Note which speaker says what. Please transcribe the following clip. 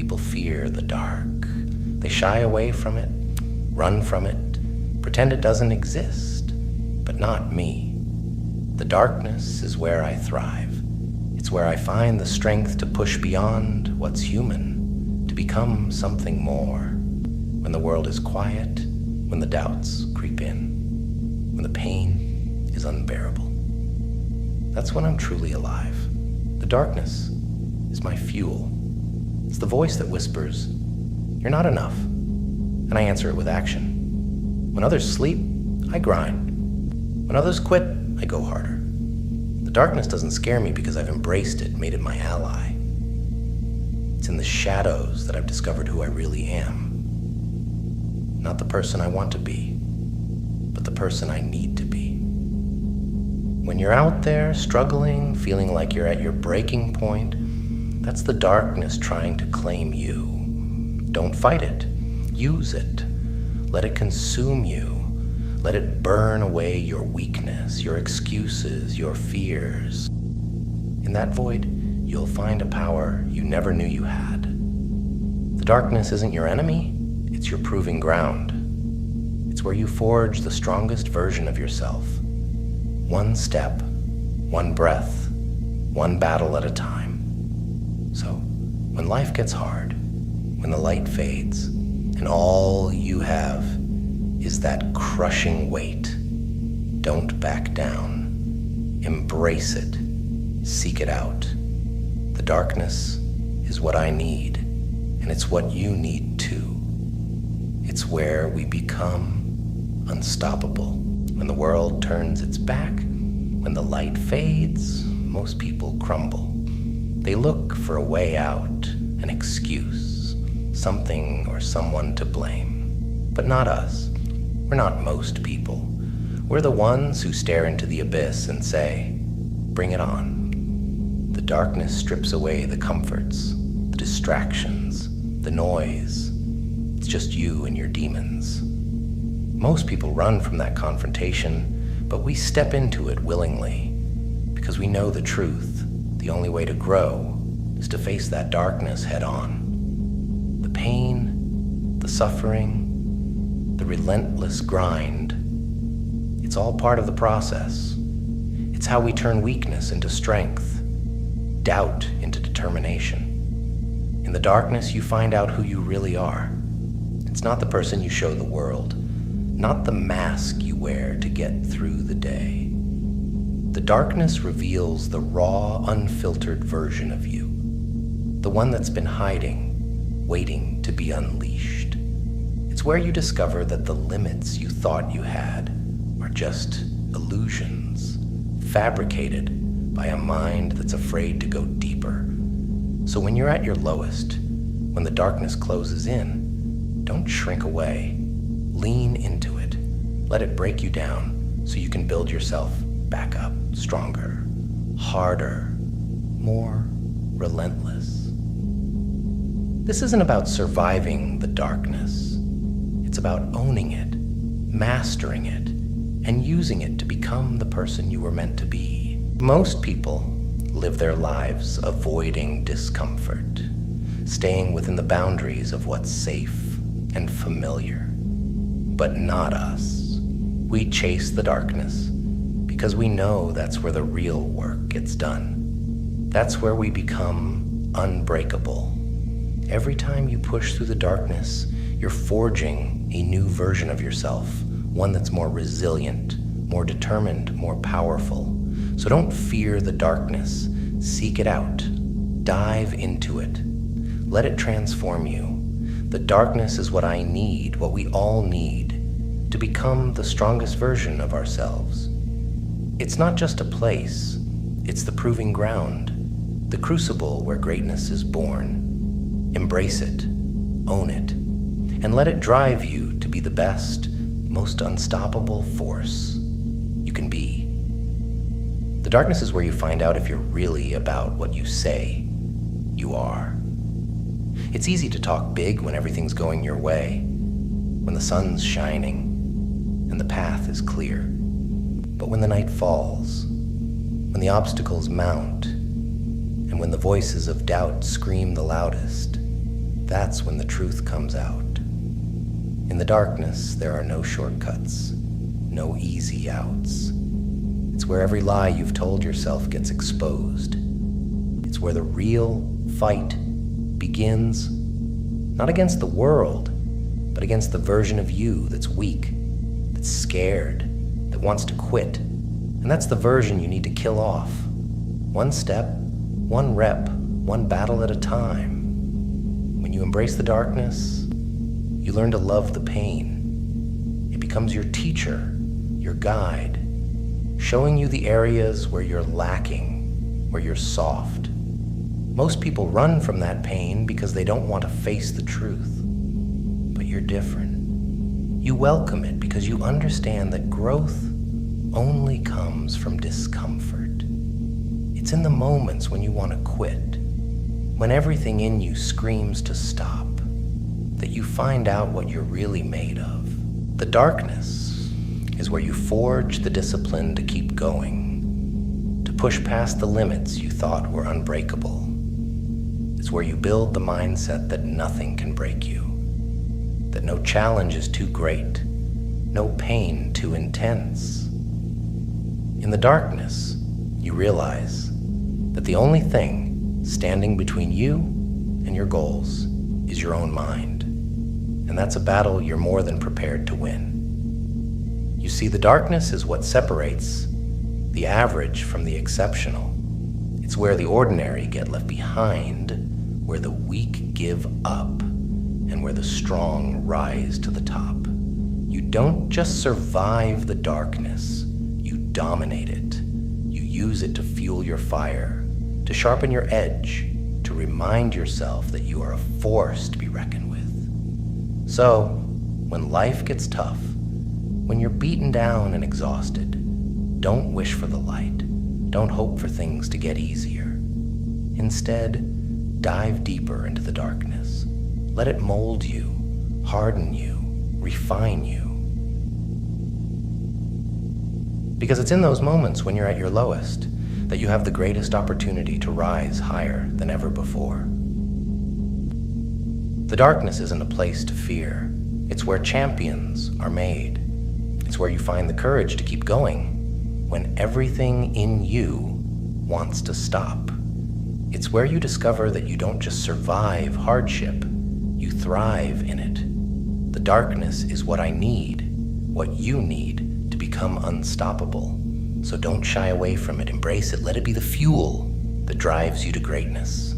Speaker 1: People fear the dark. They shy away from it, run from it, pretend it doesn't exist, but not me. The darkness is where I thrive. It's where I find the strength to push beyond what's human, to become something more. When the world is quiet, when the doubts creep in, when the pain is unbearable. That's when I'm truly alive. The darkness is my fuel. It's the voice that whispers, "You're not enough," and I answer it with action. When others sleep, I grind. When others quit, I go harder. The darkness doesn't scare me because I've embraced it, made it my ally. It's in the shadows that I've discovered who I really am. Not the person I want to be, but the person I need to be. When you're out there struggling, feeling like you're at your breaking point, that's the darkness trying to claim you. Don't fight it. Use it. Let it consume you. Let it burn away your weakness, your excuses, your fears. In that void, you'll find a power you never knew you had. The darkness isn't your enemy, it's your proving ground. It's where you forge the strongest version of yourself. One step, one breath, one battle at a time. So, when life gets hard, when the light fades, and all you have is that crushing weight, don't back down. Embrace it. Seek it out. The darkness is what I need, and it's what you need too. It's where we become unstoppable. When the world turns its back, when the light fades, most people crumble. They look for a way out, an excuse, something or someone to blame. But not us. We're not most people. We're the ones who stare into the abyss and say, "Bring it on." The darkness strips away the comforts, the distractions, the noise. It's just you and your demons. Most people run from that confrontation, but we step into it willingly because we know the truth. The only way to grow is to face that darkness head on. The pain, the suffering, the relentless grind, it's all part of the process. It's how we turn weakness into strength, doubt into determination. In the darkness, you find out who you really are. It's not the person you show the world, not the mask you wear to get through the day. The darkness reveals the raw, unfiltered version of you, the one that's been hiding, waiting to be unleashed. It's where you discover that the limits you thought you had are just illusions, fabricated by a mind that's afraid to go deeper. So when you're at your lowest, when the darkness closes in, don't shrink away. Lean into it. Let it break you down so you can build yourself back up, stronger, harder, more relentless. This isn't about surviving the darkness. It's about owning it, mastering it, and using it to become the person you were meant to be. Most people live their lives avoiding discomfort, staying within the boundaries of what's safe and familiar. But not us. We chase the darkness because we know that's where the real work gets done. That's where we become unbreakable. Every time you push through the darkness, you're forging a new version of yourself, one that's more resilient, more determined, more powerful. So don't fear the darkness. Seek it out. Dive into it. Let it transform you. The darkness is what I need, what we all need, to become the strongest version of ourselves. It's not just a place, it's the proving ground, the crucible where greatness is born. Embrace it, own it, and let it drive you to be the best, most unstoppable force you can be. The darkness is where you find out if you're really about what you say you are. It's easy to talk big when everything's going your way, when the sun's shining and the path is clear. But when the night falls, when the obstacles mount, and when the voices of doubt scream the loudest, that's when the truth comes out. In the darkness, there are no shortcuts, no easy outs. It's where every lie you've told yourself gets exposed. It's where the real fight begins, not against the world, but against the version of you that's weak, that's scared, that wants to quit. And that's the version you need to kill off. One step, one rep, one battle at a time. When you embrace the darkness, you learn to love the pain. It becomes your teacher, your guide, showing you the areas where you're lacking, where you're soft. Most people run from that pain because they don't want to face the truth. But you're different. You welcome it because you understand that growth only comes from discomfort. It's in the moments when you want to quit, when everything in you screams to stop, that you find out what you're really made of. The darkness is where you forge the discipline to keep going, to push past the limits you thought were unbreakable. It's where you build the mindset that nothing can break you, that no challenge is too great, no pain too intense. In the darkness, you realize that the only thing standing between you and your goals is your own mind. And that's a battle you're more than prepared to win. You see, the darkness is what separates the average from the exceptional. It's where the ordinary get left behind, where the weak give up, and where the strong rise to the top. You don't just survive the darkness, you dominate it. You use it to fuel your fire, to sharpen your edge, to remind yourself that you are a force to be reckoned with. So, when life gets tough, when you're beaten down and exhausted, don't wish for the light. Don't hope for things to get easier. Instead, dive deeper into the darkness. Let it mold you, harden you, refine you. Because it's in those moments when you're at your lowest that you have the greatest opportunity to rise higher than ever before. The darkness isn't a place to fear. It's where champions are made. It's where you find the courage to keep going when everything in you wants to stop. It's where you discover that you don't just survive hardship, you thrive in it. The darkness is what I need, what you need to become unstoppable. So don't shy away from it, embrace it, let it be the fuel that drives you to greatness.